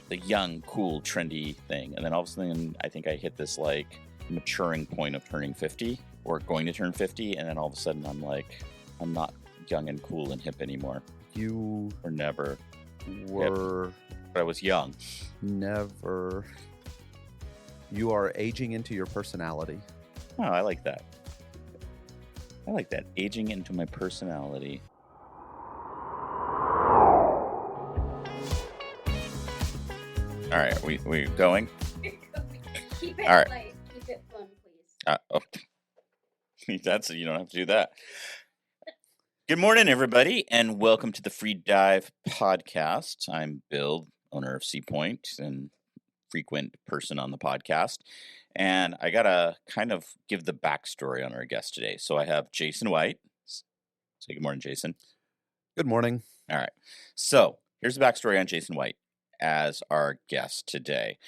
the young, cool, trendy thing. And then all of a sudden, I think I hit this like maturing point of turning 50 or going to turn 50. And then all of a sudden, I'm like, I'm not young and cool and hip anymore. You Or never. were But I was young. never. You are aging into your personality. Oh, I like that. I like that. Aging into my personality. All right, we going? Keep it All right. light. Keep it fun, please. That's you don't have to do that. Good morning, everybody, and welcome to the Free Dive podcast. I'm Bill, owner of Sea Point and frequent person on the podcast. And I gotta kind of give the backstory on our guest today. So I have Jason White. Say good morning, Jason. Good morning. All right. So here's the backstory on Jason White as our guest today.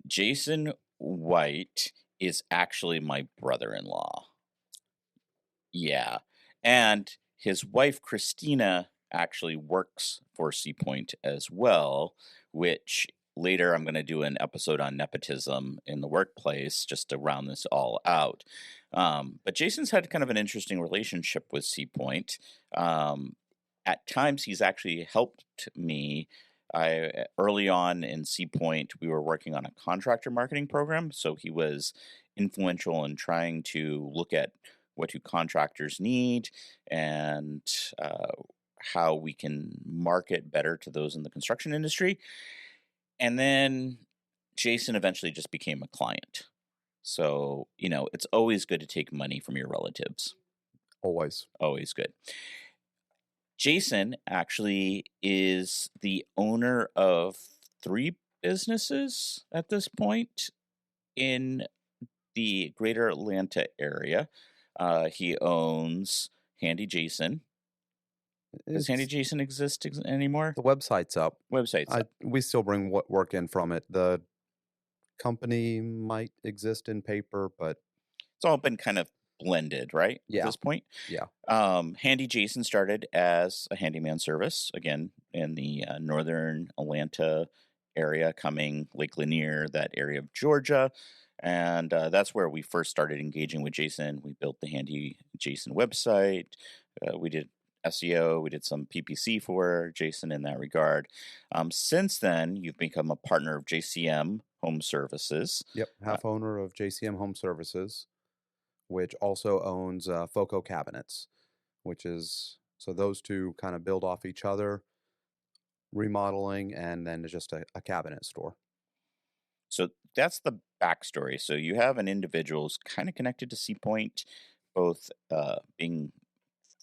Jason White is actually my brother-in-law. Yeah. And his wife, Christina, actually works for Sea Point as well, which later I'm going to do an episode on nepotism in the workplace just to round this all out. But Jason's had kind of an interesting relationship with Sea Point. At times, he's actually helped me. Early on in Sea Point, we were working on a contractor marketing program, so he was influential in trying to look at what do contractors need and how we can market better to those in the construction industry. And then Jason eventually just became a client. So, it's always good to take money from your relatives. Always. Always good. Jason actually is the owner of 3 businesses at this point in the greater Atlanta area. He owns Handy Jason. Does Handy Jason exist anymore? The website's up. Website's up. We still bring work in from it. The company might exist in paper, but It's all been kind of blended, right? Yeah. At this point. Yeah. Handy Jason started as a handyman service, again, in the northern Atlanta area, coming Lake Lanier, that area of Georgia. And that's where we first started engaging with Jason. We built the Handy Jason website. We did SEO. We did some PPC for Jason in that regard. Since then, you've become a partner of JCM Home Services. Yep, half owner of JCM Home Services, which also owns Foco Cabinets, which is, so those two kind of build off each other, remodeling, and then just a cabinet store. So that's the backstory. So you have an individual who's kind of connected to Sea Point, both being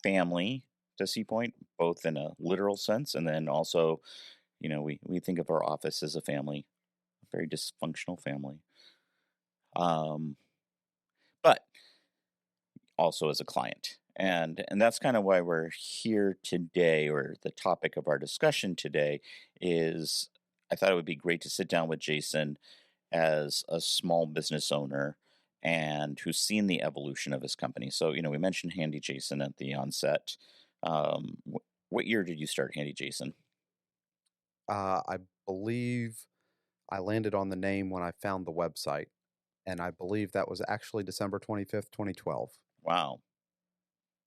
family to Sea Point, both in a literal sense, and then also, we think of our office as a family, a very dysfunctional family. But also as a client. And that's kind of why we're here today, or the topic of our discussion today is I thought it would be great to sit down with Jason as a small business owner and who's seen the evolution of his company. So, we mentioned Handy Jason at the onset. What year did you start Handy Jason? I believe I landed on the name when I found the website, and I believe that was actually December 25th, 2012. Wow.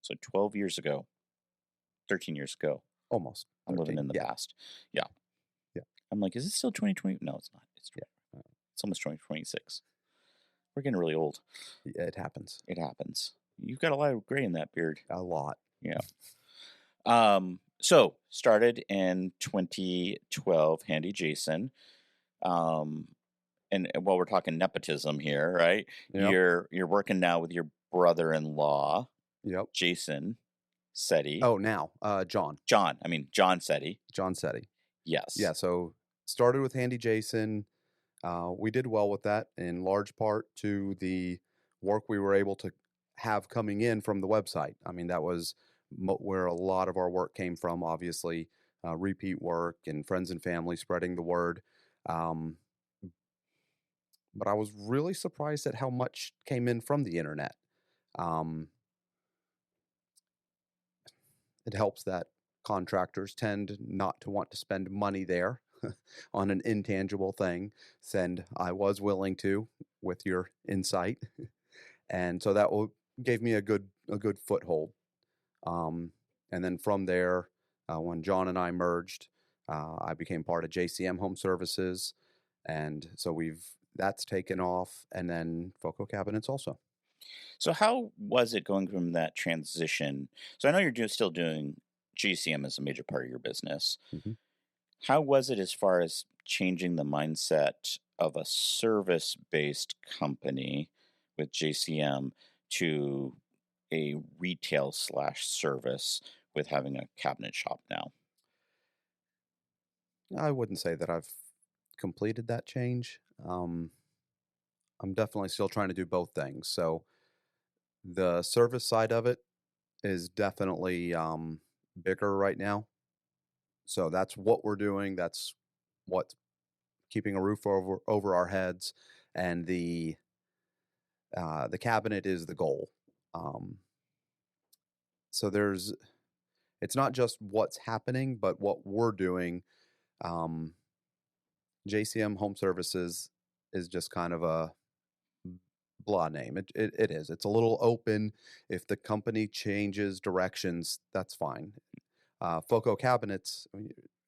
So 12 years ago, 13 years ago. Almost. I'm living in the past. Yeah. Yeah. I'm like, is it still 2020? No, it's not. It's almost 2026. We're getting really old. Yeah, it happens. It happens. You've got a lot of gray in that beard. A lot. Yeah. So started in 2012, Handy Jason. And while we're talking nepotism here, right? Yep. You're working now with your brother-in-law, Yep. Jason Setti. Oh, now John. John Setti. John Setti. Yes. Yeah. So started with Handy Jason. We did well with that, in large part to the work we were able to have coming in from the website. I mean, that was where a lot of our work came from, obviously, repeat work and friends and family spreading the word. But I was really surprised at how much came in from the internet. It helps that contractors tend not to want to spend money there. on an intangible thing, and I was willing to with your insight, and so that gave me a good foothold. And then from there, when John and I merged, I became part of JCM Home Services, and so that's taken off, and then Foco Cabinets also. So how was it going from that transition? So I know you're still doing GCM as a major part of your business. Mhm. How was it as far as changing the mindset of a service-based company with JCM to a retail slash service with having a cabinet shop now? I wouldn't say that I've completed that change. I'm definitely still trying to do both things. So the service side of it is definitely bigger right now. So that's what we're doing. That's what's keeping a roof over our heads, and the cabinet is the goal. Um, so it's not just what's happening, but what we're doing. Um, JCM Home Services is just kind of a blah name. It is. It's a little open. If the company changes directions, that's fine. Foco Cabinets,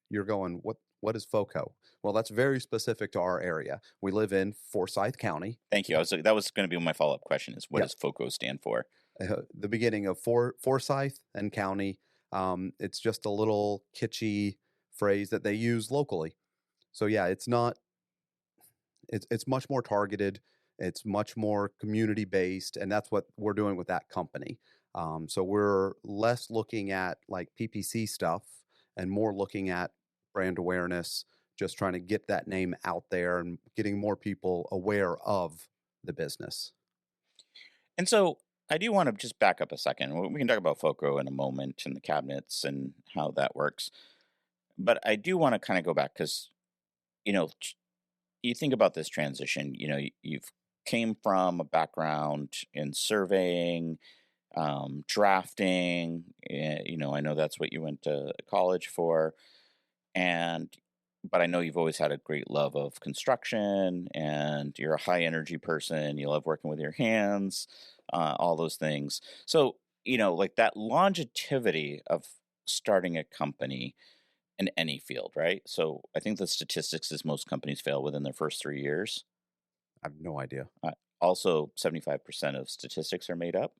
you're going, what is Foco? Well, that's very specific to our area. We live in Forsyth County. Thank you. That was going to be my follow-up question is what Yep. does FOCO stand for? The beginning of Forsyth and County. It's just a little kitschy phrase that they use locally. So yeah, it's much more targeted. It's much more community based, and that's what we're doing with that company. So we're less looking at like PPC stuff and more looking at brand awareness, just trying to get that name out there and getting more people aware of the business. And so I do want to just back up a second. We can talk about FOCO in a moment and the cabinets and how that works. But I do want to kind of go back because, you know, you think about this transition, you've came from a background in surveying, drafting, I know that's what you went to college for. And, but I know you've always had a great love of construction and you're a high energy person. You love working with your hands, all those things. So, like that longevity of starting a company in any field, right? So I think the statistics is most companies fail within their first 3 years. I have no idea. Also, 75% of statistics are made up.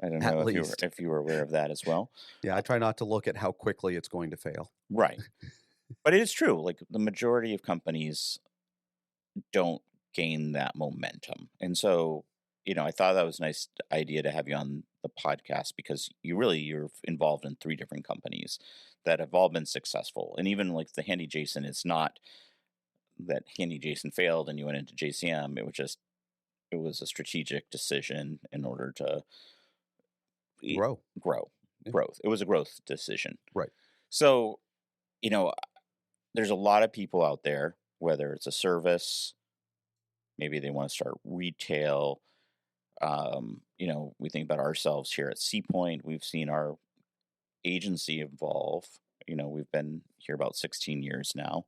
I don't At know least. if you were aware of that as well. Yeah, I try not to look at how quickly it's going to fail. Right. But it is true. Like the majority of companies don't gain that momentum. And so, I thought that was a nice idea to have you on the podcast because you're involved in 3 different companies that have all been successful. And even like the Handy Jason, it's not that Handy Jason failed and you went into JCM. It was a strategic decision in order to Grow. Yeah. Growth. It was a growth decision. Right. So, you know, there's a lot of people out there, whether it's a service, maybe they want to start retail. We think about ourselves here at C Point. We've seen our agency evolve. We've been here about 16 years now.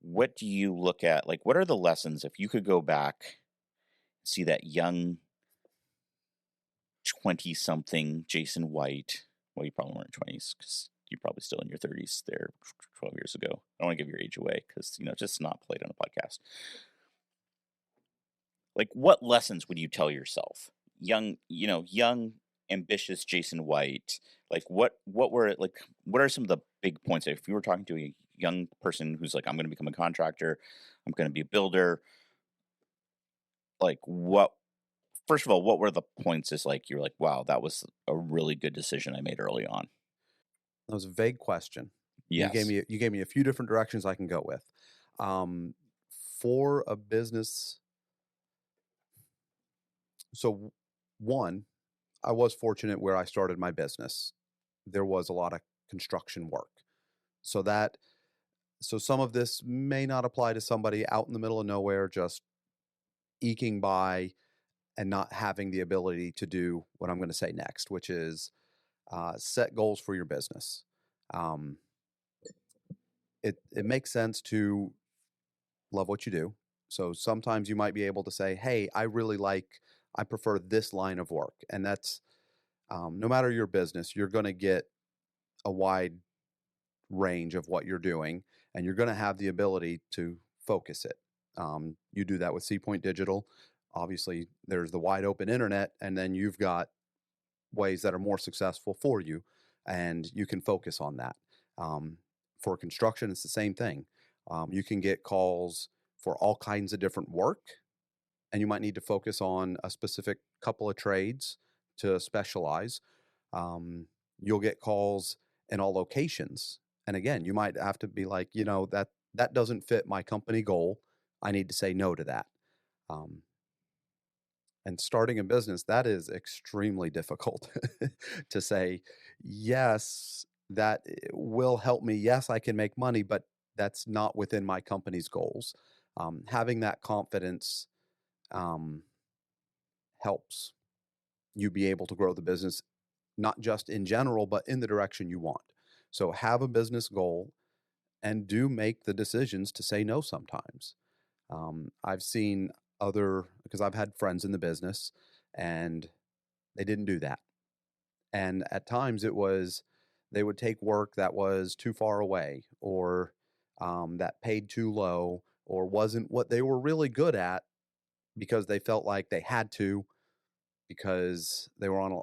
What do you look at? Like, what are the lessons if you could go back, see that young 20-something Jason White? Well, you probably weren't 20s because you're probably still in your 30s there 12 years ago. I don't want to give your age away because, just not played on a podcast. Like, what lessons would you tell yourself? Young, ambitious Jason White. Like, what are some of the big points? If you were talking to a young person who's like, I'm going to become a contractor, I'm going to be a builder, like, first of all, what were the points is like, you're like, wow, that was a really good decision I made early on? That was a vague question. Yes. You gave me a few different directions I can go with. For a business, so one, I was fortunate where I started my business. There was a lot of construction work. So some of this may not apply to somebody out in the middle of nowhere, just eking by and not having the ability to do what I'm going to say next, which is set goals for your business. it makes sense to love what you do. So sometimes you might be able to say, hey, I prefer this line of work. And that's no matter your business, you're going to get a wide range of what you're doing, and you're going to have the ability to focus it. You do that with C-Point Digital. Obviously, there's the wide open internet, and then you've got ways that are more successful for you, and you can focus on that. For construction, it's the same thing. You can get calls for all kinds of different work, and you might need to focus on a specific couple of trades to specialize. You'll get calls in all locations. And again, you might have to be like, that doesn't fit my company goal. I need to say no to that. And starting a business, that is extremely difficult to say, yes, that will help me. Yes, I can make money, but that's not within my company's goals. Having that confidence helps you be able to grow the business, not just in general, but in the direction you want. So have a business goal and do make the decisions to say no sometimes. I've seen because I've had friends in the business and they didn't do that. And at times they would take work that was too far away, or that paid too low, or wasn't what they were really good at, because they felt like they had to, because they were on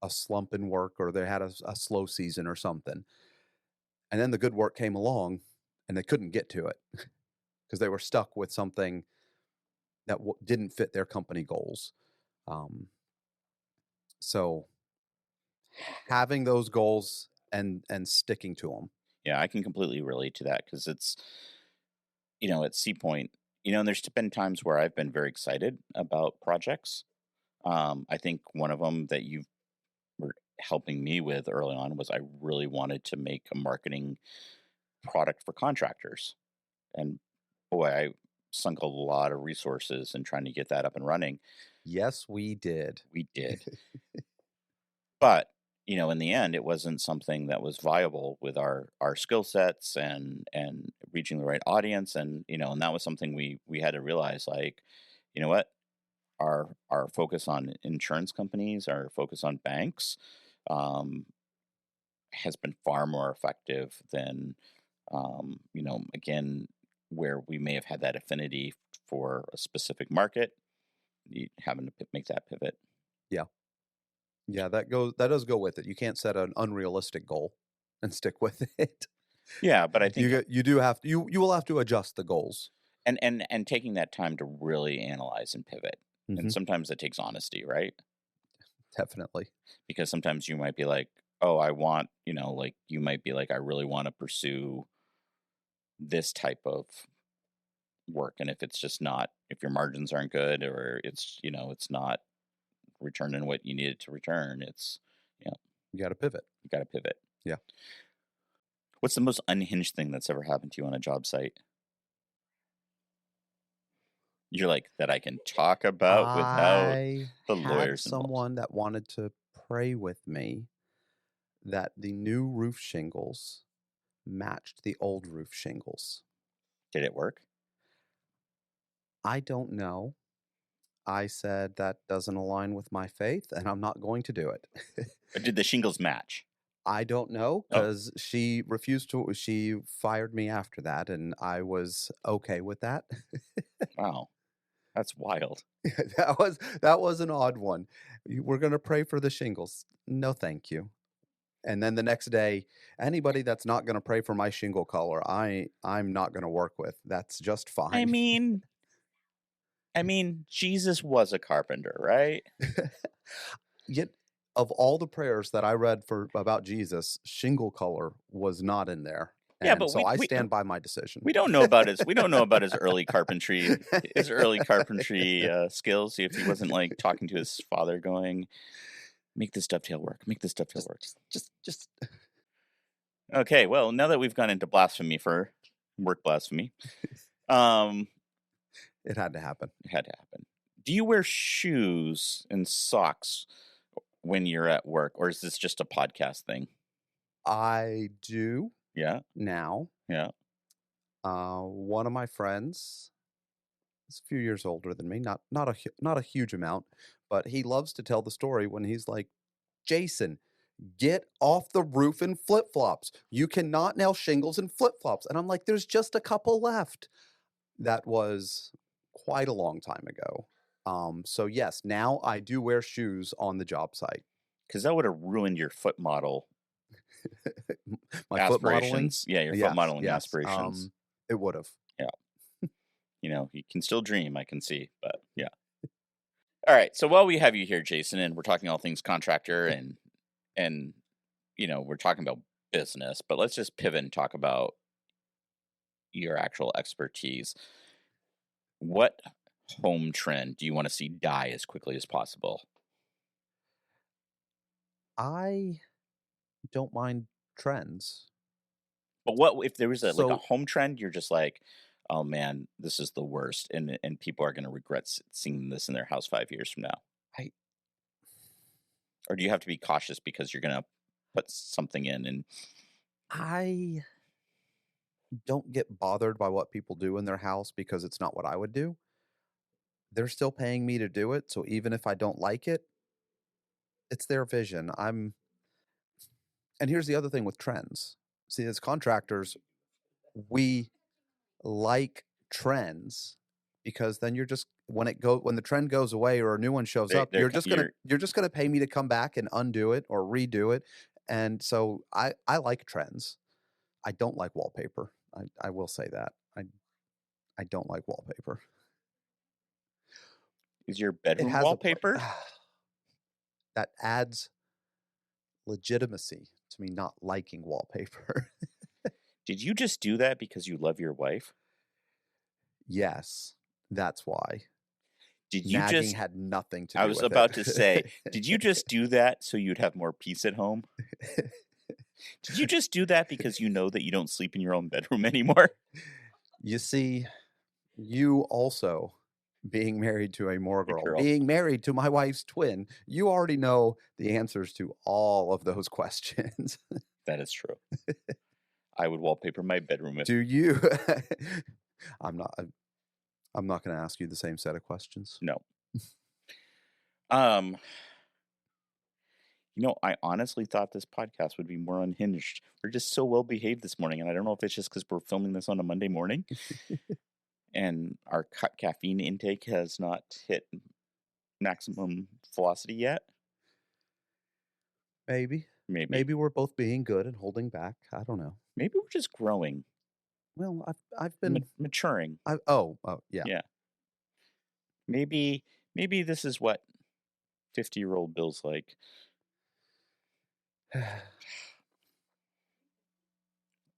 a slump in work, or they had a slow season or something. And then the good work came along and they couldn't get to it because they were stuck with something that didn't fit their company goals. So having those goals and sticking to them. Yeah, I can completely relate to that, because it's, at C-Point, and there's been times where I've been very excited about projects. I think one of them that you were helping me with early on was I really wanted to make a marketing product for contractors. And boy, I sunk a lot of resources in trying to get that up and running. Yes, we did. We did. But, in the end, it wasn't something that was viable with our skill sets and reaching the right audience. And, and that was something we had to realize, like, you know what? Our focus on insurance companies, our focus on banks, has been far more effective than, again, where we may have had that affinity for a specific market, having to make that pivot. Yeah, that does go with it. You can't set an unrealistic goal and stick with it. Yeah, but I think you will have to adjust the goals. And taking that time to really analyze and pivot. Mm-hmm. And sometimes it takes honesty, right? Definitely. Because sometimes you might be like, oh, I want, you might be like, I really want to pursue this type of work. And if it's just not, if your margins aren't good, or it's, it's not returning what you needed to return, it's, you got to pivot. Yeah. What's the most unhinged thing that's ever happened to you on a job site? You're like, that I can talk about without the lawyers involved. Someone that wanted to pray with me that the new roof shingles matched the old roof shingles. Did it work? I don't know. I said that doesn't align with my faith, and I'm not going to do it. Or did the shingles match? I don't know, because she refused to. She fired me after that, and I was okay with that. Wow, that's wild. that was an odd one. We're going to pray for the shingles. No, thank you. And then the next day, anybody that's not going to pray for my shingle color, I'm not going to work with. That's just fine. I mean, Jesus was a carpenter, right? Yet, of all the prayers that I read about Jesus, shingle color was not in there. Yeah, but so I stand by my decision. We don't know about his early carpentry, skills. If he wasn't like talking to his father, going, "Make this dovetail work. Make this dovetail work." Just. Okay, well, now that we've gone into blasphemy for work blasphemy, it had to happen. Do you wear shoes and socks when you're at work, or is this just a podcast thing? I do. Yeah. Now. Yeah. One of my friends is a few years older than me, not a huge amount, but he loves to tell the story when he's like, Jason, get off the roof in flip flops. You cannot nail shingles in flip flops. And I'm like, there's just a couple left. That was quite a long time ago. So yes, now I do wear shoes on the job site. Because that would have ruined your foot model My foot modeling. aspirations. Yeah, your foot Yes, modeling yes. aspirations. It would have. You know, you can still dream, I can see, but yeah. All right. So while we have you here, Jason, and we're talking all things contractor and you know, we're talking about business, but let's just pivot and talk about your actual expertise. What home trend do you want to see die as quickly as possible? I don't mind trends. But what if there was like a So home trend? You're just like, oh man, this is the worst, and people are going to regret seeing this in their house 5 years from now. Or do you have to be cautious because you're going to put something in? And I don't get bothered by what people do in their house because it's not what I would do. They're still paying me to do it, so even if I don't like it, it's their vision. And here's the other thing with trends. See, as contractors, we like trends because then you're just when the trend goes away or a new one shows up, you're just gonna pay me to come back and undo it or redo it. And so I like trends. I don't like wallpaper. I will say that. I don't like wallpaper. Is your It bedroom has wallpaper? That adds legitimacy to me not liking wallpaper. Did you just do that because you love your wife? Yes, that's why. Did you Nagging just had nothing to do I with was it. about to say, did you just do that so you'd have more peace at home? Did you just do that because you know that you don't sleep in your own bedroom anymore? You see, you also being married to a more girl, girl. being married to my wife's twin, you already know the answers to all of those questions. That is true. I would wallpaper my bedroom if Do you? I'm not going to ask you the same set of questions. no. You know, I honestly thought this podcast would be more unhinged. We're just so well behaved this morning, and I don't know if it's just because we're filming this on a Monday morning, and our caffeine intake has not hit maximum velocity yet. Maybe we're both being good and holding back. I don't know. Maybe we're just growing. Well, I've been maturing. Yeah. Yeah. Maybe this is what 50-year-old Bill's like.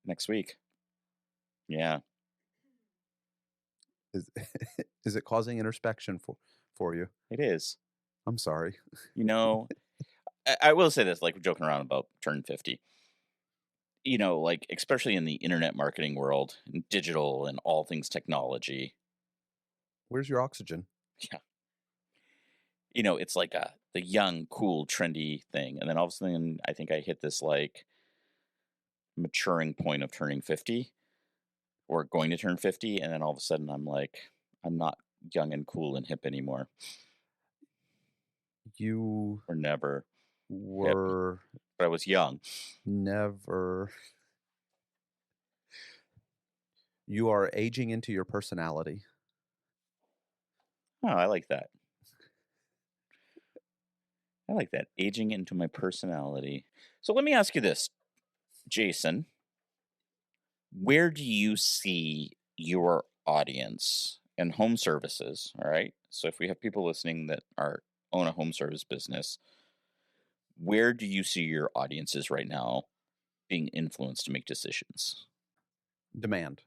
Next week. Yeah. Is it causing introspection for you? It is. I'm sorry. You know, I will say this, like, we're joking around about turning 50. You know, like, especially in the internet marketing world, and digital and all things technology. Where's your oxygen? Yeah. You know, it's like the young, cool, trendy thing. And then all of a sudden, I think I hit this, like, maturing point of turning 50 or going to turn 50. And then all of a sudden, I'm like, I'm not young and cool and hip anymore. You were never were hip, but I was young. Never. You are aging into your personality. Oh, I like that. I like that. Aging into my personality. So let me ask you this, Jason. Where do you see your audience and home services? All right. So if we have people listening that own a home service business, where do you see your audiences right now being influenced to make decisions? Demand.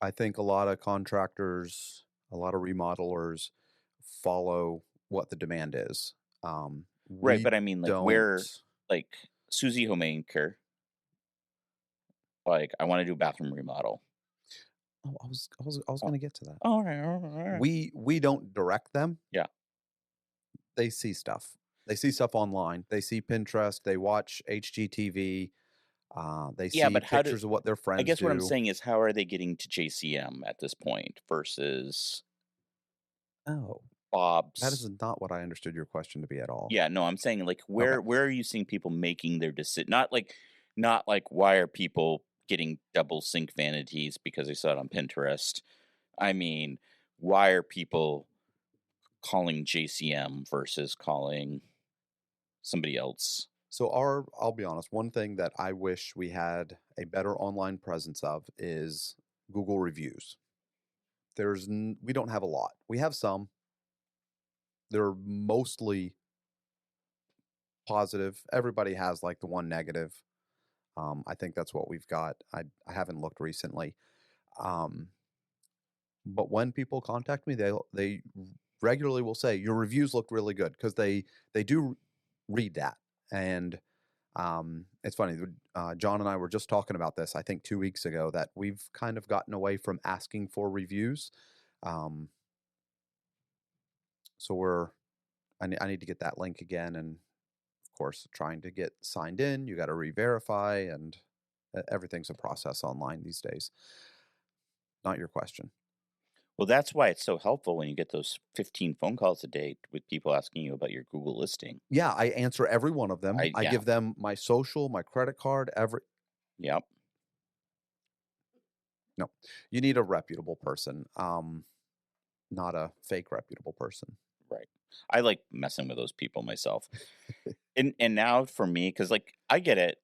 I think a lot of contractors, a lot of remodelers follow what the demand is. Right, but I mean, like, where, like, Susie Homemaker, like, I want to do a bathroom remodel. Oh, I was going to get to that. Oh, all right. We don't direct them. Yeah. They see stuff. They see stuff online. They see Pinterest. They watch HGTV. They Yeah, see but how do pictures of what their I friends guess what I'm do. saying is how are they getting to JCM at this point versus Oh, that is Bob's? not what I understood your question to be at all. Yeah, no, I'm saying like Okay. where are you seeing people making their decision? Not like why are people getting double sync vanities because they saw it on Pinterest? I mean, why are people calling JCM versus calling somebody else? So I'll be honest, one thing that I wish we had a better online presence of is Google reviews. We don't have a lot. We have some. They're mostly positive. Everybody has like the one negative. I think that's what we've got. I haven't looked recently. Um, but when people contact me, they regularly will say your reviews look really good because they do read that. And it's funny. John and I were just talking about this. I think 2 weeks ago that we've kind of gotten away from asking for reviews. Um, so I need to get that link again, and of course, trying to get signed in. You got to re-verify, and everything's a process online these days. Not your question. Well, that's why it's so helpful when you get those 15 phone calls a day with people asking you about your Google listing. Yeah, I answer every one of them. I Yeah. give them my social, my credit card, Yep. no. You need a reputable person, not a fake reputable person. Right. I like messing with those people myself. And now for me, because like I get it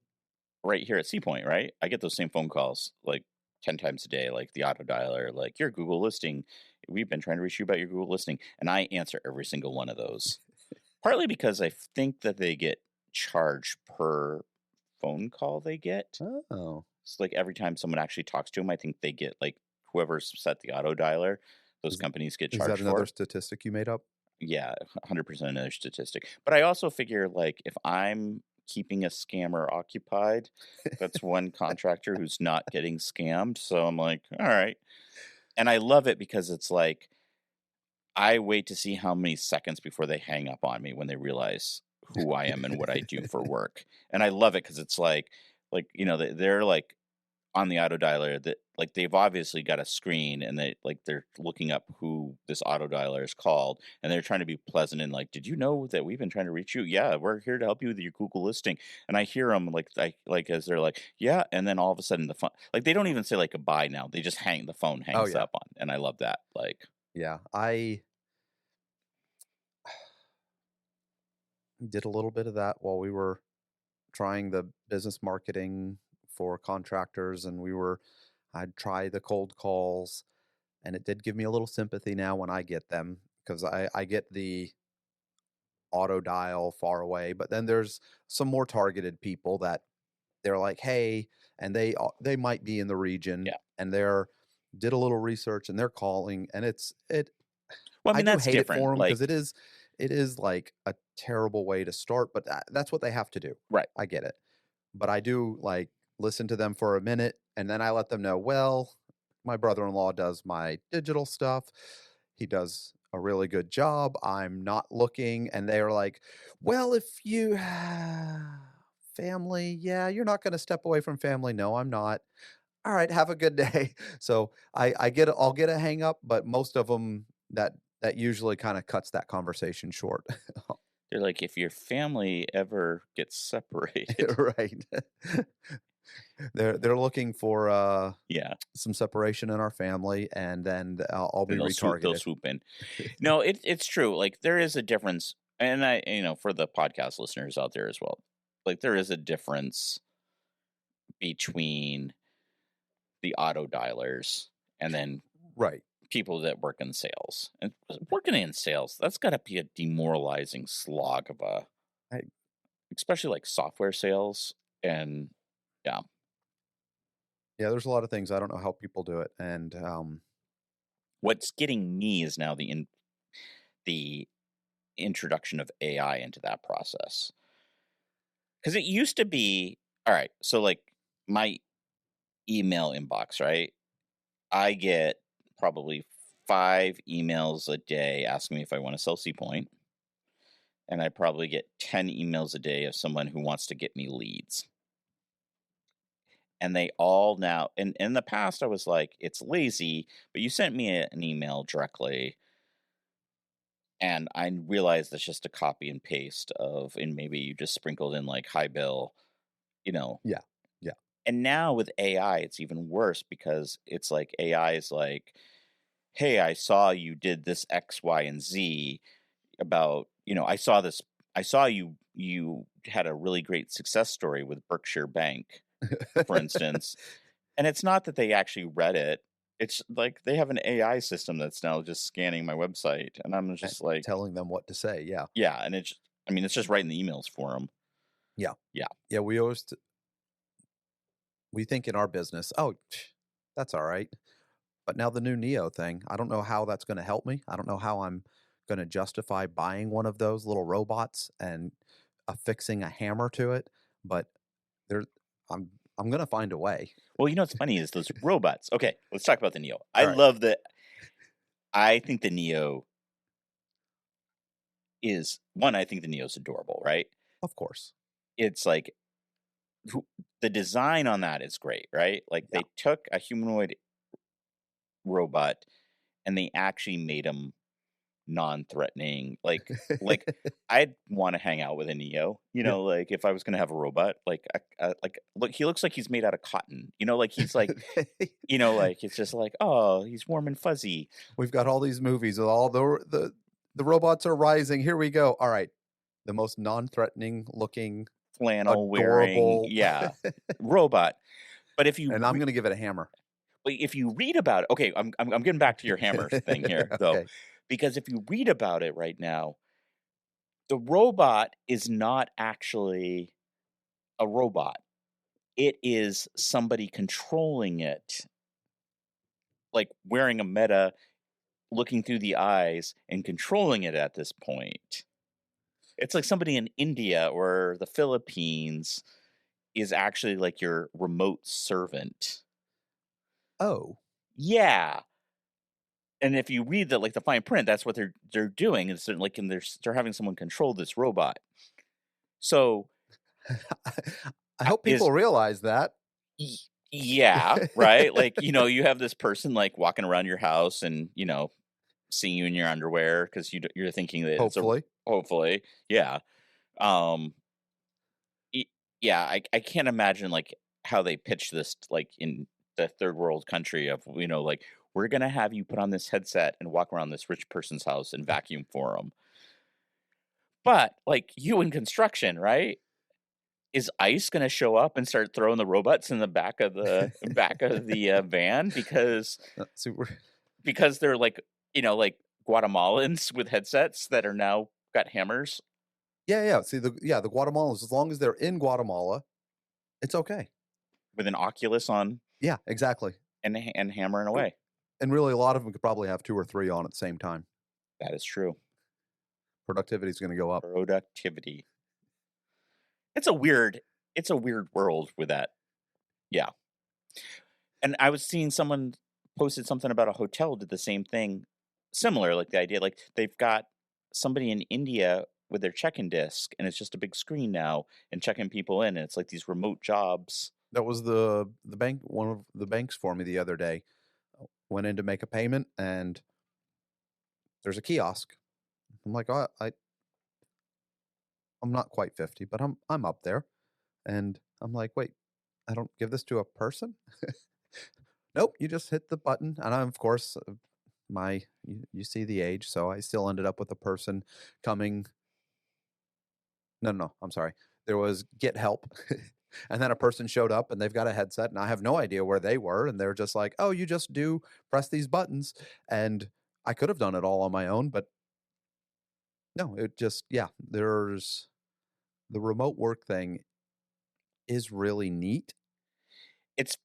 right here at Sea Point, right? I get those same phone calls like 10 times a day, like the auto dialer, like your Google listing. We've been trying to reach you about your Google listing. And I answer every single one of those. Partly because I think that they get charged per phone call they get. Oh, It's like every time someone actually talks to them, I think they get like whoever's set the auto dialer, those is, companies get is that charged another for. statistic you made up? Yeah, 100% another statistic. But I also figure like if I'm keeping a scammer occupied, that's one contractor who's not getting scammed. So I'm like, all right. And I love it because it's like I wait to see how many seconds before they hang up on me when they realize who I am and what I do for work. And I love it because it's like they're like on the auto dialer that like they've obviously got a screen and they're looking up who this auto dialer is called and they're trying to be pleasant and like, did you know that we've been trying to reach you? Yeah, we're here to help you with your Google listing. And I hear them like as they're like, yeah, and then all of a sudden the phone, like they don't even say like goodbye now, they just the phone Oh hangs yeah, up on, and I love that. Like, yeah. I did a little bit of that while we were trying the business marketing for contractors, and I'd try the cold calls, and it did give me a little sympathy now when I get them because I get the auto dial far away, but then there's some more targeted people that they're like, hey, and they might be in the region, yeah. and did a little research and they're calling, and Well, I I mean, do that's hate it different. for them because Like, it is like a terrible way to start, but that's what they have to do. right. I get it. But I do like listen to them for a minute and then I let them know, well, my brother-in-law does my digital stuff. He does a really good job. I'm not looking. And they're like, well, if you family, yeah, you're not going to step away from family. No, I'm not. All right, have a good day. So I'll get a hang up, but most of them that usually kind of cuts that conversation short. They're like, if your family ever gets separated, Right. They're looking for yeah, some separation in our family, and then I'll be then they'll retargeted. swoop in. No, it's true. Like there is a difference, and for the podcast listeners out there as well, like there is a difference between the auto dialers and then Right. people that work in sales. And working in sales, that's got to be a demoralizing slog of I, especially like software sales. And yeah, yeah, there's a lot of things I don't know how people do it, and what's getting me is now the introduction of AI into that process. Because it used to be, all right, so like my email inbox, right? I get probably 5 emails a day asking me if I want to sell C Point. And I probably get 10 emails a day of someone who wants to get me leads. And they all now, and in the past, I was like, it's lazy, but you sent me an email directly, and I realized that's just a copy and paste of, and maybe you just sprinkled in like, hi, Bill, you know. Yeah. Yeah. And now with AI, it's even worse because it's like AI is like, hey, I saw you did this X, Y, and Z about, I saw you had a really great success story with Berkshire Bank, for instance. And it's not that they actually read it. It's like they have an AI system that's now just scanning my website, and I'm just like, Telling them what to say. Yeah. yeah, and it's just writing the emails for them. Yeah. Yeah. Yeah. We think in our business, oh, that's all right. But now the new Neo thing, I don't know how that's going to help me. I don't know how I'm going to justify buying one of those little robots and affixing a hammer to it. But there, I'm going to find a way. Well, what's funny is those robots. Okay, let's talk about the Neo. I All right. love that. I think the Neo is one. I think the Neo is adorable, right? Of course. It's like the design on that is great, right? Like Yeah. they took a humanoid robot and they actually made him non-threatening. Like I'd want to hang out with a Neo, like if I was gonna have a robot, like look, he looks like he's made out of cotton, like he's like, like it's just like, oh, he's warm and fuzzy. We've got all these movies with all the robots are rising. Here we go. All right, the most non-threatening looking, Flannel adorable, wearing, robot. But if you and I'm going to give it a hammer. if you read about it, okay, I'm getting back to your hammer thing here though, Okay. because if you read about it right now, the robot is not actually a robot. It is somebody controlling it, like wearing a meta, looking through the eyes and controlling it at this point. It's like somebody in India or the Philippines is actually like your remote servant. Oh. Yeah. And if you read the fine print, that's what they're doing. Is they're having someone control this robot. So I hope people realize that. Yeah, right. Like you have this person like walking around your house and seeing you in your underwear because you're thinking that hopefully, yeah. Um, yeah, I can't imagine like how they pitch this like in the third world country of like, we're gonna have you put on this headset and walk around this rich person's house and vacuum for them. But like you in construction, right? Is ICE gonna show up and start throwing the robots in the back of the van because they're like like Guatemalans with headsets that are now got hammers? Yeah. See the Guatemalans, as long as they're in Guatemala, it's okay. With an Oculus on. Yeah, exactly. And hammering away. And really, a lot of them could probably have 2 or 3 on at the same time. That is true. Productivity is going to go up. Productivity. It's a weird world with that. Yeah. And I was seeing someone posted something about a hotel did the same thing, similar, like the idea, like they've got somebody in India with their check-in disc, and it's just a big screen now, and checking people in, and it's like these remote jobs. That was the bank, one of the banks for me the other day. Went in to make a payment, and there's a kiosk. I'm like, oh, I'm not quite 50, but I'm up there. And I'm like, wait, I don't give this to a person? Nope, you just hit the button. And I'm, of course, you see the age, so I still ended up with a person coming. No, I'm sorry. There was get help. And then a person showed up and they've got a headset and I have no idea where they were. And they're just like, oh, you just press these buttons. And I could have done it all on my own, but no, there's the remote work thing is really neat. It's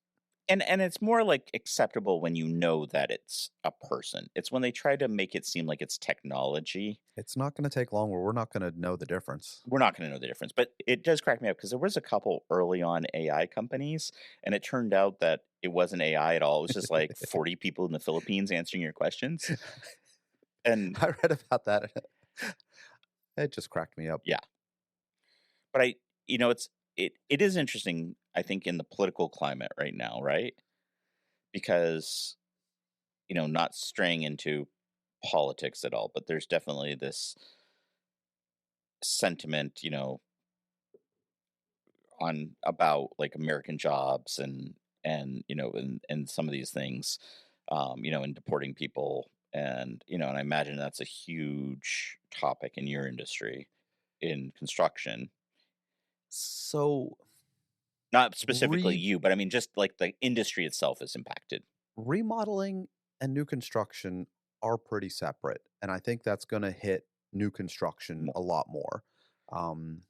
and it's more like acceptable when you know that it's a person. It's when they try to make it seem like it's technology. It's not going to take long, or we're not going to know the difference. We're not going to know the difference, but it does crack me up because there was a couple early on AI companies, and it turned out that it wasn't AI at all. It was just like 40 people in the Philippines answering your questions. And I read about that. It just cracked me up. Yeah. But it is interesting I think, in the political climate right now, right? Because, not straying into politics at all, but there's definitely this sentiment, on about like American jobs and some of these things, and deporting people, and I imagine that's a huge topic in your industry, in construction. So Not specifically re you, but I mean just like the industry itself is impacted. remodeling and new construction are pretty separate, and I think that's going to hit new construction More. a lot more. Um,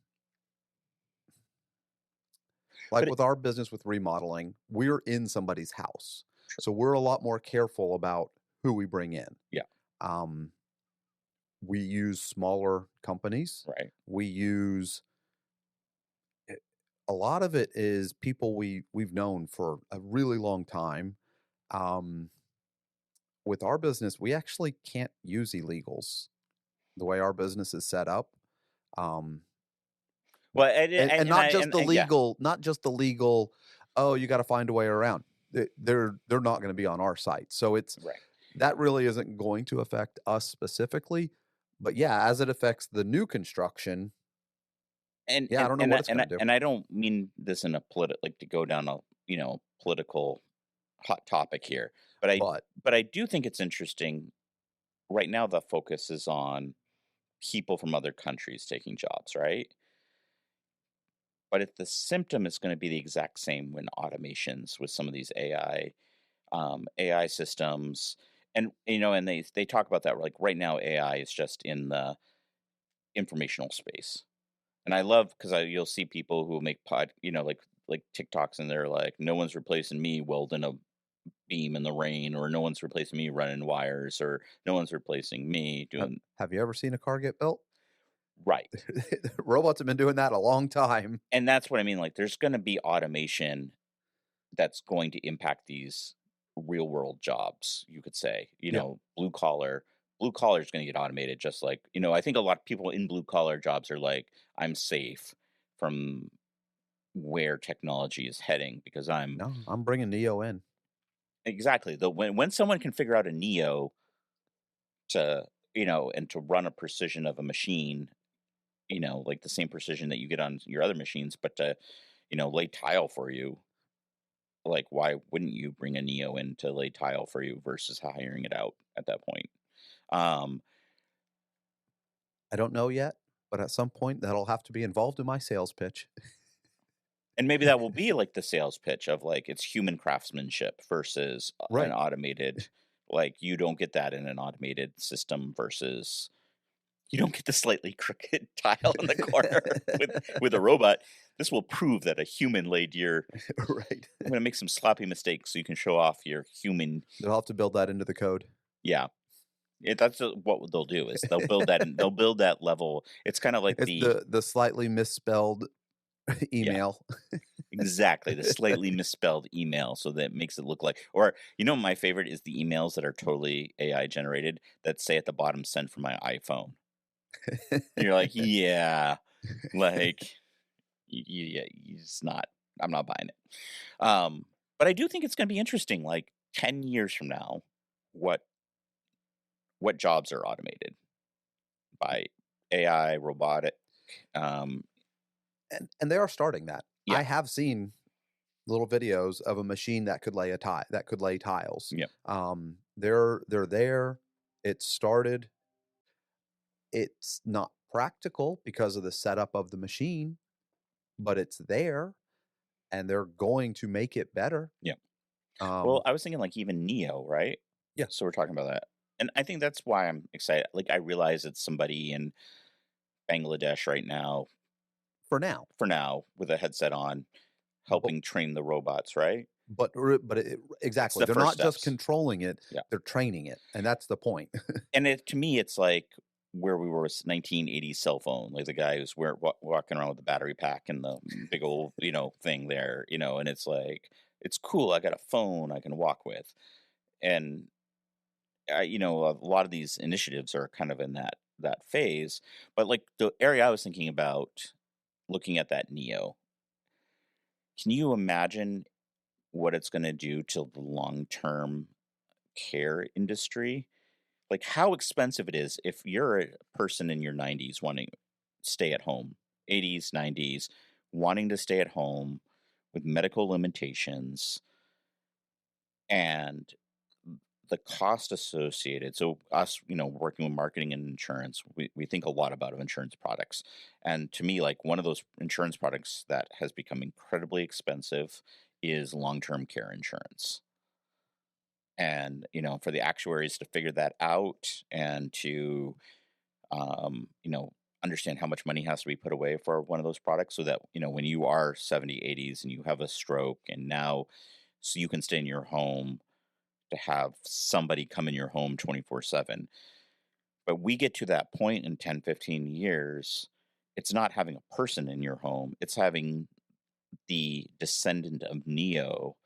But like with our business with remodeling, we're in somebody's house, so we're a lot more careful about who we bring in. Yeah. Um, we use smaller companies. Right. We use a lot of it is people we've known for a really long time. Um, with our business, we actually can't use illegals the way our business is set up. Um, Well, and not just the yeah. legal, not just the legal. Oh, you got to find a way around. They're not going to be on our site, so it's Right. that really isn't going to affect us specifically. But yeah, as it affects the new construction, And yeah, I and don't know and what I, it's and going I, to do. and I don't mean this in a like to go down a political hot topic here, but I But but I do think it's interesting. Right now, the focus is on people from other countries taking jobs, right? But if the symptom is going to be the exact same when automations with some of these AI systems, and they talk about that, like right now AI is just in the informational space. And I love because you'll see people who make like TikToks, and they're like, no one's replacing me welding a beam in the rain, or no one's replacing me running wires, or no one's replacing me doing have you ever seen a car get built? right. Robots have been doing that a long time. And that's what I mean. Like, there's going to be automation that's going to impact these real world jobs, you could say. Yeah. Blue collar is going to get automated, just like, I think a lot of people in blue collar jobs are like, I'm safe from where technology is heading because I'm No, I'm bringing Neo in. exactly the when someone can figure out a neo to and to run a precision of a machine, like the same precision that you get on your other machines, but to lay tile for you. Like, why wouldn't you bring a neo in to lay tile for you versus hiring it out at that point? um I don't know yet, but at some point that'll have to be involved in my sales pitch. and maybe that will be like the sales pitch of like, it's human craftsmanship versus an Right. automated. Like, you don't get that in an automated system versus you don't get the slightly crooked tile in the corner with a robot. This will prove that a human laid your. Right. I'm going to make some sloppy mistakes so you can show off your human. They'll have to build that into the code. Yeah, that's what they'll do is they'll build that and they'll build that level. It's kind of like It's the slightly misspelled email. exactly the slightly misspelled email, so that makes it look like. Or my favorite is the emails that are totally AI generated that say at the bottom, "Sent from my iPhone." And you're like, yeah, like, yeah, it's not. I'm not buying it. But I do think it's going to be interesting. Like 10 years from now, what jobs are automated by AI, robotic? And they are starting that. Yeah. I have seen little videos of a machine that could lay tiles. Yeah. They're there. It started. It's not practical because of the setup of the machine, but it's there, and they're going to make it better. Yeah. Um, Well, I was thinking like even Neo, right? Yeah. So we're talking about that. And I think that's why I'm excited. Like, I realize it's somebody in Bangladesh right now, for now, with a headset on, helping train the robots, right? but exactly, they're first not just steps. controlling it; Yeah. they're training it, and that's the point. And to me, it's like where we were with 1980s cell phone, like the guy who's walking around with the battery pack and the big old, thing there, and it's like, it's cool. I got a phone I can walk with. And, a lot of these initiatives are kind of in that phase. But like the area I was thinking about looking at that Neo, Can you imagine what it's going to do to the long-term care industry? Like how expensive it is if you're a person in your 90s wanting to stay at home, 80s, 90s, wanting to stay at home with medical limitations and the cost associated. So us, working with marketing and insurance, we think a lot about insurance products. And to me, like one of those insurance products that has become incredibly expensive is long-term care insurance. And, for the actuaries to figure that out and to, understand how much money has to be put away for one of those products so that, when you are 70, 80s and you have a stroke and now so you can stay in your home to have somebody come in your home 24/7. But we get to that point in 10, 15 years, it's not having a person in your home, it's having the descendant of Neo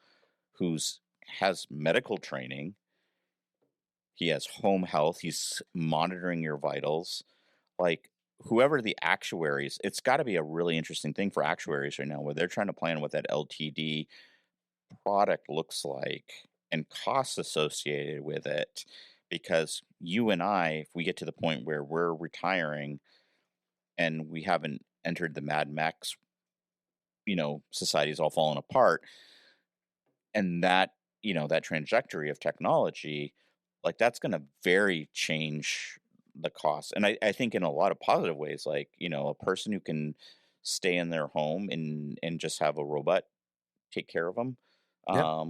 who's has medical training, he has home health, he's monitoring your vitals. Like whoever the actuaries, it's got to be a really interesting thing for actuaries right now where they're trying to plan what that LTD product looks like and costs associated with it, because you and I, if we get to the point where we're retiring and we haven't entered the Mad Max, society's all falling apart, and that trajectory of technology, like that's going to very change the cost. And I think in a lot of positive ways, like a person who can stay in their home and just have a robot take care of them, Yeah,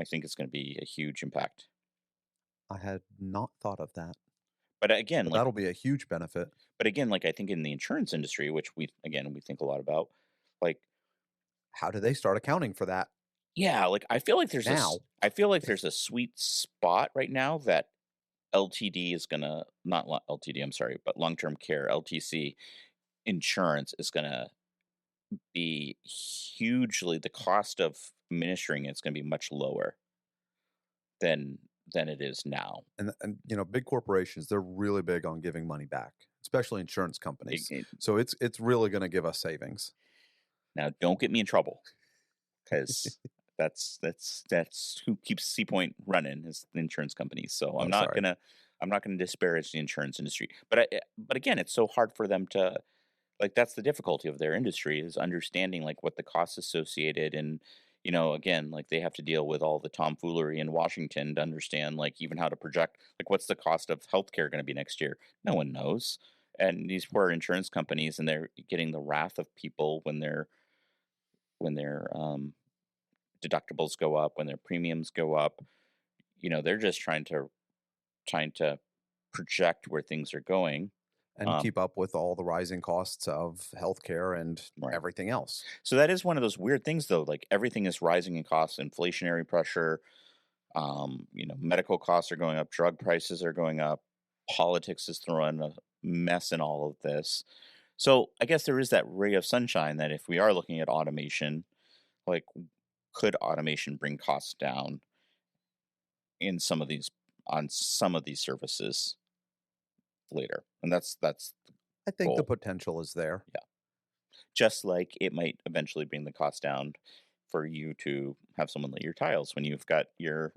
I think it's going to be a huge impact. I had not thought of that, But again, but like, that'll be a huge benefit. I think in the insurance industry, which we think a lot about, like, How do they start accounting for that yeah, like now? I feel like there's a sweet spot right now that LTD is gonna not LTD, I'm sorry, but long term care LTC insurance is gonna be hugely the cost of administering it's gonna be much lower than it is now. And big corporations, they're really big on giving money back, especially insurance It- companies. it- So it's really going to give us savings. now, don't get me in trouble because that's who keeps Seapoint running is the insurance companies. So Oh, sorry. I'm not gonna disparage the insurance industry. But again, it's so hard for them to like that's the difficulty of their industry is understanding like what the costs associated and again like they have to deal with all the tomfoolery in Washington to understand like even how to project like what's the cost of healthcare going to be next year. No one knows. And these poor insurance companies and they're getting the wrath of people when their deductibles go up, when their premiums go up. They're just trying to project where things are going. And Um, keep up with all the rising costs of healthcare and right. everything else. So that is one of those weird things, though. Like everything is rising in costs, inflationary pressure. Medical costs are going up, drug prices are going up, politics is throwing a mess in all of this. So I guess there is that ray of sunshine that if we are looking at automation, like could automation bring costs down in some of these services later? And that's the I think the goal. potential is there. Yeah. Just like it might eventually bring the cost down for you to have someone lay your tiles when you've got your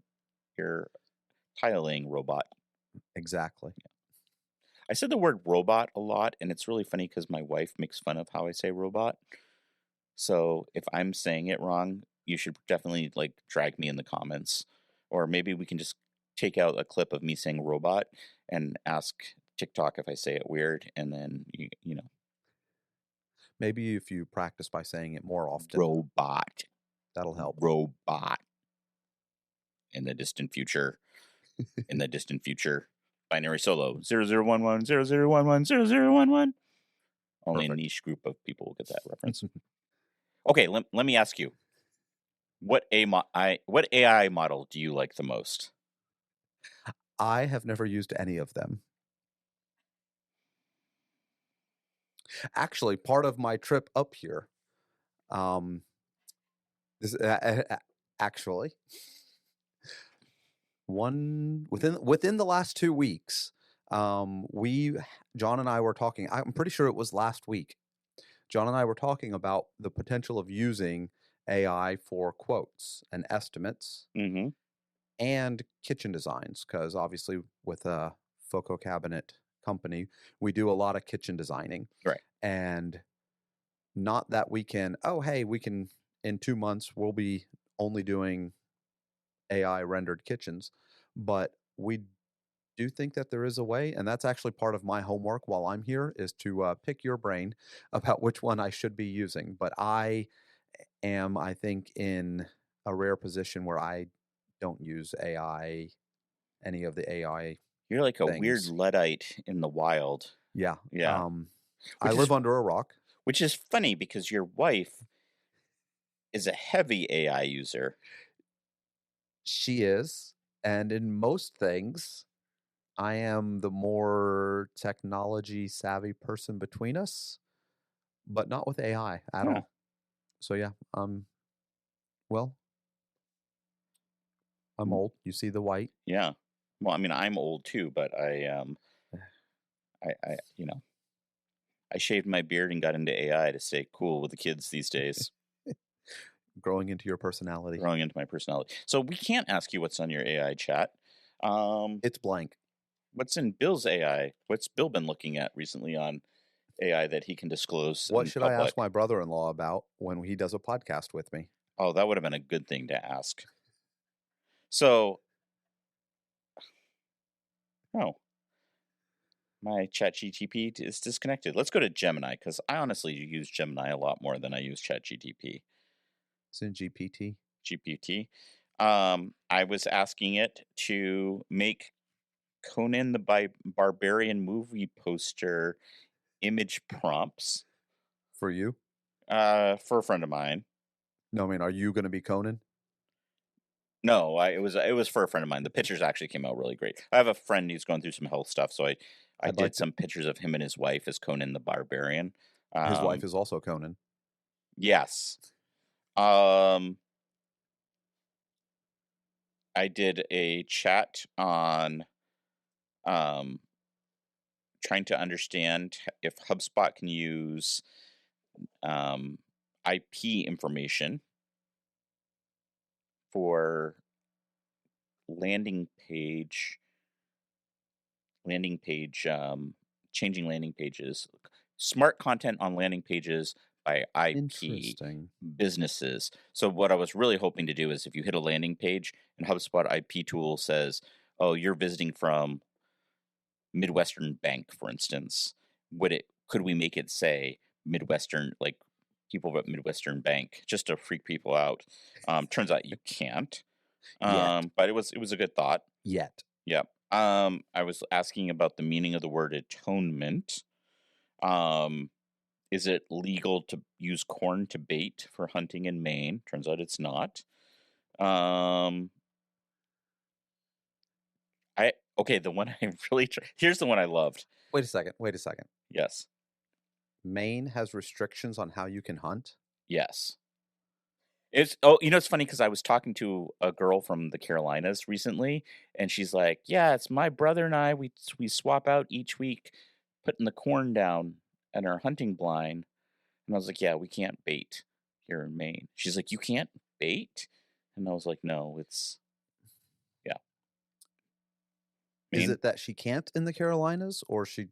tiling robot. Exactly. I said the word robot a lot, and it's really funny because my wife makes fun of how I say robot. So if I'm saying it wrong, you should definitely like drag me in the comments, or maybe we can just take out a clip of me saying robot and ask TikTok if I say it weird, and then Maybe if you practice by saying it more often, robot, that'll help. robot in the distant future. In the distant future, binary solo 0011 0011 0011. Only a Perfect. niche group of people will get that reference. Okay, let me ask you, what AI model do you like the most? I have never used any of them. Actually, part of my trip up here, um, this actually within the last 2 weeks, John and I were talking. I'm pretty sure it was last week. John and I were talking about the potential of using AI for quotes and estimates Mm-hmm. and kitchen designs, because obviously with a Foco cabinet company, we do a lot of kitchen designing. Right. And not that we can, we can, in 2 months, we'll be only doing AI rendered kitchens, but we do think that there is a way, and that's actually part of my homework while I'm here, is to pick your brain about which one I should be using. But I am, I think, in a rare position where I don't use AI, any of the AI You're like a weird things. Luddite in the wild. Yeah. Yeah. I live under a rock. Which is funny because your wife is a heavy AI user. She is. And in most things, I am the more technology savvy person between us, but not with AI at Huh. all. So yeah, well, I'm old. You see the white. Yeah. Well, I mean, I'm old too, but I shaved my beard and got into AI to stay cool with the kids these days. Growing into your personality. Growing into my personality. So we can't ask you what's on your AI chat. It's blank. What's in Bill's AI? What's Bill been looking at recently on AI that he can disclose What in should I public? ask my brother-in-law about when he does a podcast with me? Oh, that would have been a good thing to ask. So, my ChatGTP is disconnected. Let's go to Gemini, because I honestly use Gemini a lot more than I use ChatGTP. It's in GPT. GPT. I was asking it to make Conan the Barbarian movie poster image prompts For you? for a friend of mine. No, I mean, are you going to be Conan? No, it was for a friend of mine. The pictures actually came out really great. I have a friend who's going through some health stuff, so I I'd did like to- some pictures of him and his wife as Conan the Barbarian. His wife is also Conan. Yes. I did a chat on trying to understand if HubSpot can use IP information for changing landing pages, smart content on landing pages by IP Interesting. businesses. So what I was really hoping to do is if you hit a landing page and HubSpot IP tool says, oh, you're visiting from Midwestern Bank, for instance, could we make it say Midwestern, like people at Midwestern Bank, just to freak people out? Turns out you can't. But it was a good thought. Yet. Yep. I was asking about the meaning of the word atonement. Is it legal to use corn to bait for hunting in Maine? Turns out it's not. The one I really here's the one I loved. Wait a second. Yes. Maine has restrictions on how you can hunt? Yes. It's funny because I was talking to a girl from the Carolinas recently, and she's like, "Yeah, it's my brother and I. We swap out each week, putting the corn down at our hunting blind." And I was like, "Yeah, we can't bait here in Maine." She's like, "You can't bait?" And I was like, "No, it's Is it that she can't in the Carolinas, or she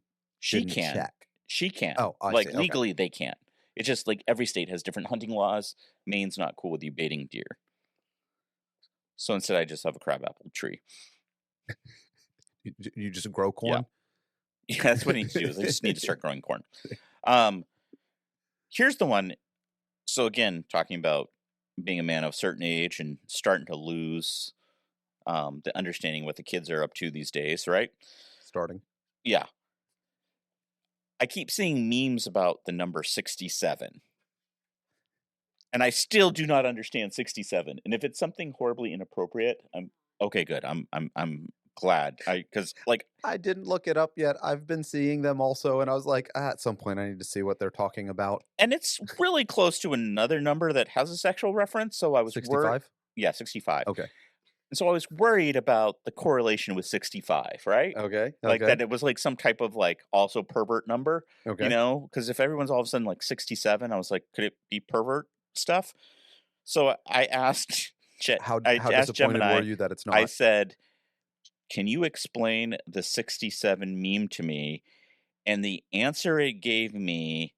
didn't can. check? She can. Oh, I like see. Okay. legally they can't. It's just like every state has different hunting laws. Maine's not cool with you baiting deer. So instead I just have a crabapple tree. You just grow corn? Yeah, that's what I need to do. Is I just need to start growing corn. Here's the one. So again, talking about being a man of a certain age and starting to lose the understanding what the kids are up to these days, right? Starting. Yeah. I keep seeing memes about the number 67. And I still do not understand 67. And if it's something horribly inappropriate, I'm okay, good. I'm glad. Because I didn't look it up yet. I've been seeing them also, and I was like, at some point I need to see what they're talking about. And it's really close to another number that has a sexual reference. So I was 65? Yeah, 65. Okay. And so I was worried about the correlation with 65, right? Okay. Like that it was like some type of like also pervert number. Okay. You know, because if everyone's all of a sudden like 67, I was like, could it be pervert stuff? So I asked How I asked disappointed Gemini, were you that it's not? I said, can you explain the 67 meme to me? And the answer it gave me,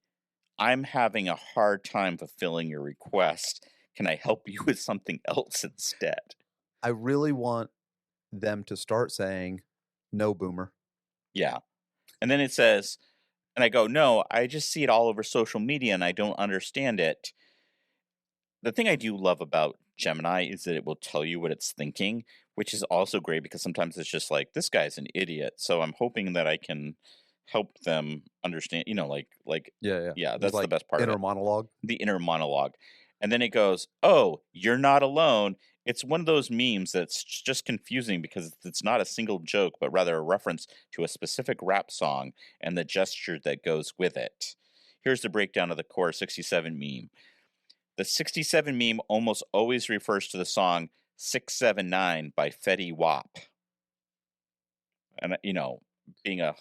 I'm having a hard time fulfilling your request. Can I help you with something else instead? I really want them to start saying, no, boomer. Yeah. And then it says, and I go, no, I just see it all over social media and I don't understand it. The thing I do love about Gemini is that it will tell you what it's thinking, which is also great because sometimes it's just like, this guy's an idiot. So I'm hoping that I can help them understand, Yeah. yeah, Just that's the like best part of inner it. monologue. The inner monologue. And then it goes, oh, you're not alone. It's one of those memes that's just confusing because it's not a single joke, but rather a reference to a specific rap song and the gesture that goes with it. Here's the breakdown of the core 67 meme. The 67 meme almost always refers to the song 679 by Fetty Wap. And, being a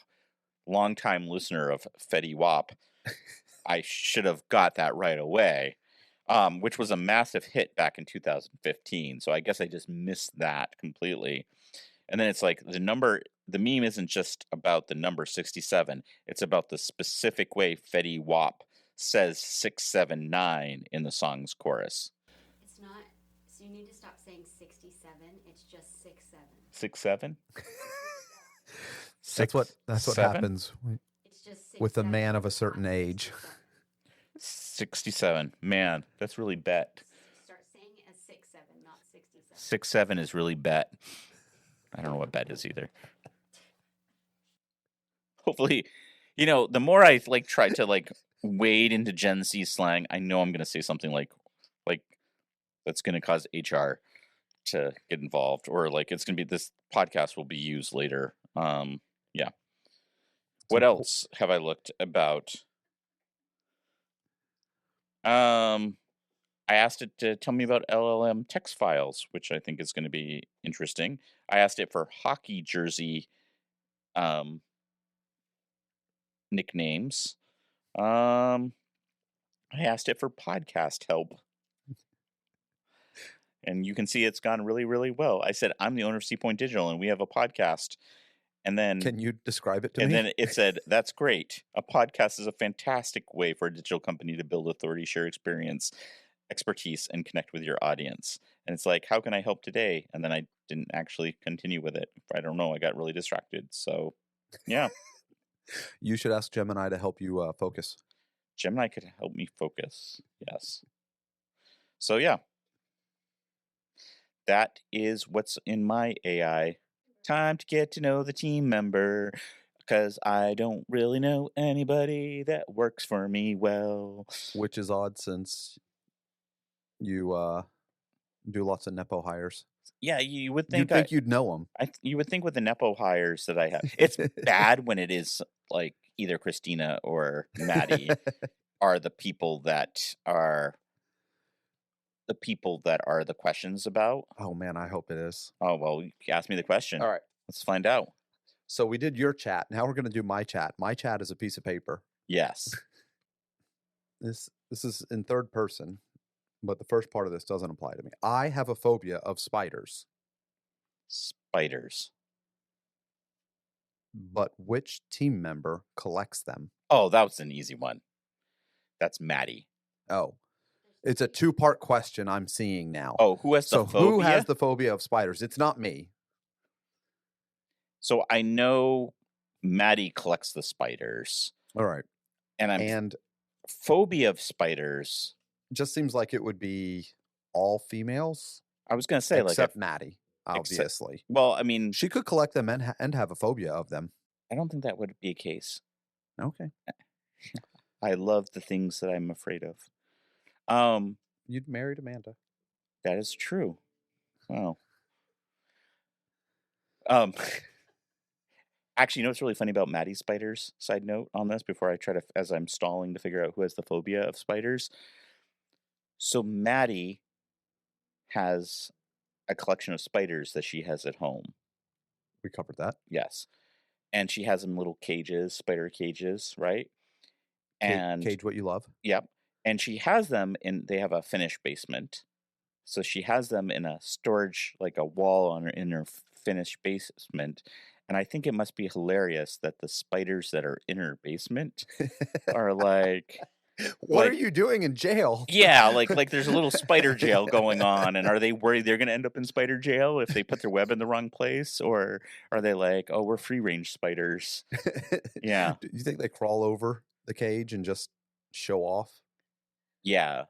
longtime listener of Fetty Wap, I should have got that right away, which was a massive hit back in 2015. So I guess I just missed that completely. And then it's like the meme isn't just about the number 67. It's about the specific way Fetty Wap says 679 in the song's chorus. It's not. So you need to stop saying 67. It's just 67. 6-7? That's what happens It's just with a 67, man of a not certain age. 67. Man, that's really bet. Start saying it as 67, not 67. 6-7 is really bet. I don't know what bet is either. Hopefully, the more I try to wade into Gen Z slang, I know I'm going to say something like that's going to cause HR to get involved, or it's going to be, this podcast will be used later. Yeah. What else have I looked about? I asked it to tell me about LLM text files, which I think is going to be interesting. I asked it for hockey jersey nicknames. I asked it for podcast help. And you can see it's gone really, really well. I said, I'm the owner of C Point Digital, and we have a podcast. And then, can you describe it to me? And then it said, that's great. A podcast is a fantastic way for a digital company to build authority, share experience, expertise, and connect with your audience. And it's like, how can I help today? And then I didn't actually continue with it. I don't know. I got really distracted. So, yeah. You should ask Gemini to help you focus. Gemini could help me focus. Yes. So, yeah. That is what's in my AI. Time to get to know the team member, because I don't really know anybody that works for me well. Which is odd since you do lots of Nepo hires. Yeah, you would think you'd know them. You would think with the Nepo hires that I have. It's bad when it is either Christina or Maddie are the people that are the questions about. Oh man, I hope it is. Oh, well, ask me the question. All right. Let's find out. So we did your chat. Now we're going to do my chat. My chat is a piece of paper. Yes. This is in third person, but the first part of this doesn't apply to me. I have a phobia of spiders. Spiders. But which team member collects them? Oh, that was an easy one. That's Maddie. Oh. It's a two-part question I'm seeing now. Oh, who has the phobia? Who has the phobia of spiders? It's not me. So I know Maddie collects the spiders. All right. And phobia of spiders just seems like it would be all females. I was going to say except Maddie, obviously. Well, I mean, she could collect them and have a phobia of them. I don't think that would be a case. Okay. I love the things that I'm afraid of. You'd married Amanda. That is true. Oh. Actually, you know what's really funny about Maddie spiders? Side note on this, before I try to, as I'm stalling to figure out who has the phobia of spiders. So Maddie has a collection of spiders that she has at home. We covered that. Yes. And she has them in little cages, spider cages, right? And cage what you love. Yep. And she has them they have a finished basement, So she has them in a storage, like a wall in her finished basement. And I think it must be hilarious that the spiders that are in her basement are like, What are you doing in jail? yeah, like there's a little spider jail going on. And are they worried they're going to end up in spider jail if they put their web in the wrong place? Or are they like, oh, we're free range spiders? Yeah. Do you think they crawl over the cage and just show off? Yeah.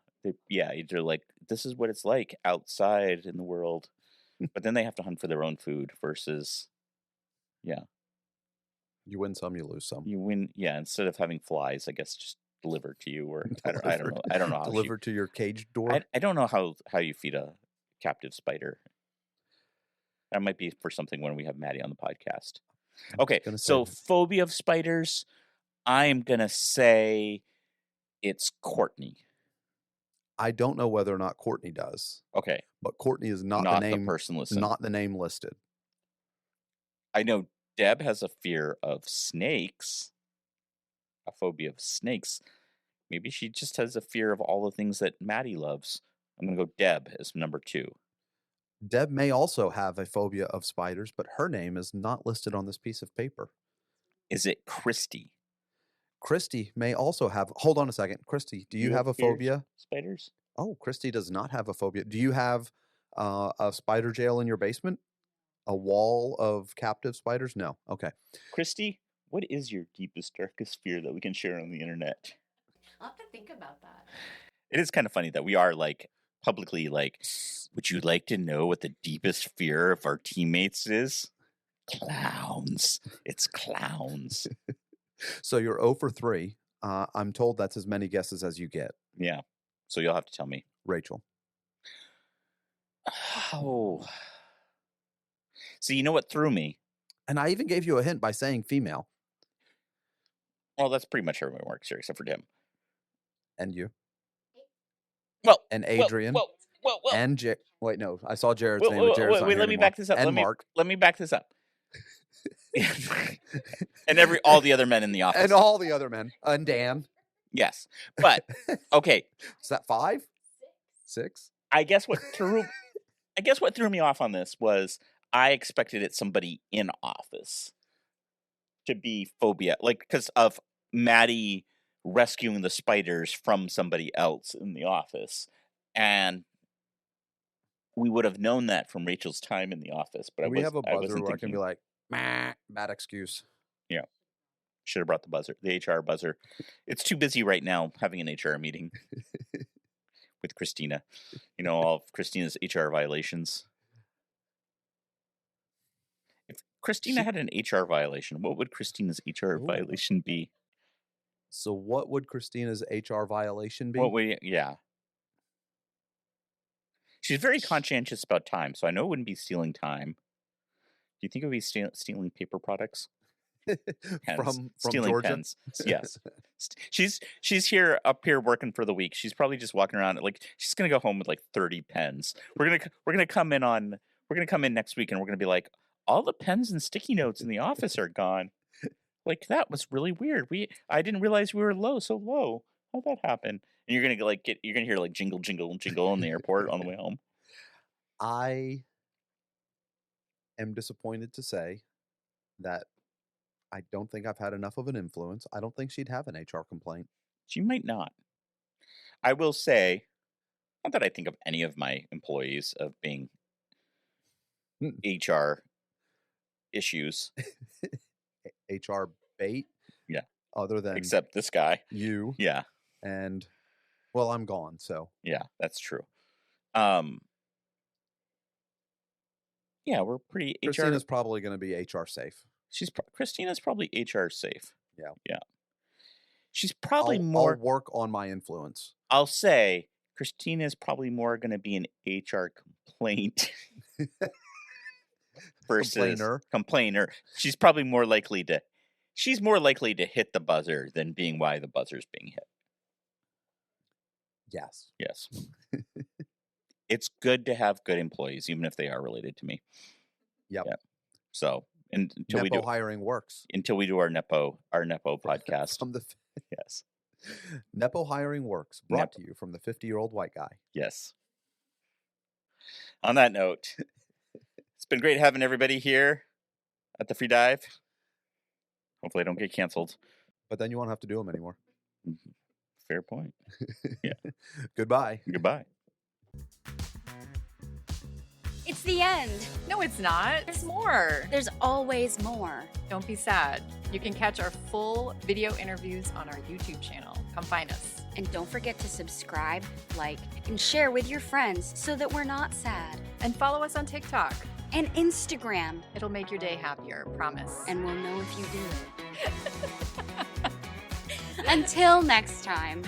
They're like, this is what it's like outside in the world. But then they have to hunt for their own food versus, yeah. You win some, you lose some. You win, yeah. Instead of having flies, I guess just delivered to you, or I don't know. I don't know how Delivered to your cage door. I don't know how you feed a captive spider. That might be for something when we have Maddie on the podcast. Okay, so phobia of spiders. I am gonna say it's Courtney. I don't know whether or not Courtney does. Okay, but Courtney is not the name. Person listed. Not the name listed. I know Deb has a fear of snakes. A phobia of snakes. Maybe she just has a fear of all the things that Maddie loves. I'm going to go Deb as number 2. Deb may also have a phobia of spiders, but her name is not listed on this piece of paper. Is it Christy? Christy may also have... Hold on a second. Christy, do you have a phobia? Spiders? Oh, Christy does not have a phobia. Do you have a spider jail in your basement? A wall of captive spiders? No. Okay. Christy, what is your deepest, darkest fear that we can share on the internet? I'll have to think about that. It is kind of funny that we are like publicly like, would you like to know what the deepest fear of our teammates is? Clowns. It's clowns. So you're 0 for 3. I'm told that's as many guesses as you get. Yeah. So you'll have to tell me. Rachel. Oh. So you know what threw me? And I even gave you a hint by saying female. Well, that's pretty much everyone works here except for Tim. And you. Well, and Adrian. Well. And wait, no, I saw Jared's name. But Jared's not here let me anymore. back this up. And Mark. Let me back this up. And all the other men in the office. And all the other men. And Dan. Yes. But okay. Is that 5? 6? I guess what threw me off on this was I expected it somebody in office to be phobia, like because of Maddie rescuing the spiders from somebody else in the office, and we would have known that from Rachel's time in the office. But we have a buzzer where I can be like, bad excuse. Yeah, should have brought the buzzer, the HR buzzer. It's too busy right now having an HR meeting with Christina. You know, all of Christina's HR violations. If Christina had an HR violation, what would Christina's HR violation be? So what would Christina's HR violation be? Yeah. She's very conscientious about time, so I know it wouldn't be stealing time. Do you think it would be stealing paper products? from stealing Georgia? Pens. Yes. She's here working for the week. She's probably just walking around like she's gonna go home with like 30 pens. We're gonna come in next week and we're gonna be like, all the pens and sticky notes in the office are gone. Like that was really weird. I didn't realize we were so low. How'd that happen? And you're gonna hear like jingle, jingle, jingle in the airport on the way home. I am disappointed to say that I don't think I've had enough of an influence. I don't think she'd have an HR complaint. She might not. I will say, not that I think of any of my employees of being HR issues. HR bait? Yeah. Other than... Except this guy. You. Yeah. And, well, I'm gone, so... Yeah, that's true. Yeah, we're pretty Christina's probably going to be HR safe. Christina's probably HR safe. Yeah. Yeah. She's probably I'll work on my influence. I'll say Christina's probably more going to be an HR complaint versus complainer. She's probably more likely to hit the buzzer than being why the buzzer's being hit. Yes. Yes. It's good to have good employees, even if they are related to me. Yep. Yeah. So until Nepo hiring works. Until we do our Nepo podcast. Yes. Nepo hiring works. Brought to you from the 50-year-old white guy. Yes. On that note, it's been great having everybody here at the free dive. Hopefully I don't get canceled. But then you won't have to do them anymore. Fair point. Yeah. Goodbye. Goodbye. It's the end. No, it's not. There's more. There's always more. Don't be sad. You can catch our full video interviews on our YouTube channel. Come find us. And don't forget to subscribe, like, and share with your friends so that we're not sad. And follow us on TikTok. And Instagram. It'll make your day happier, promise. And we'll know if you do. Until next time.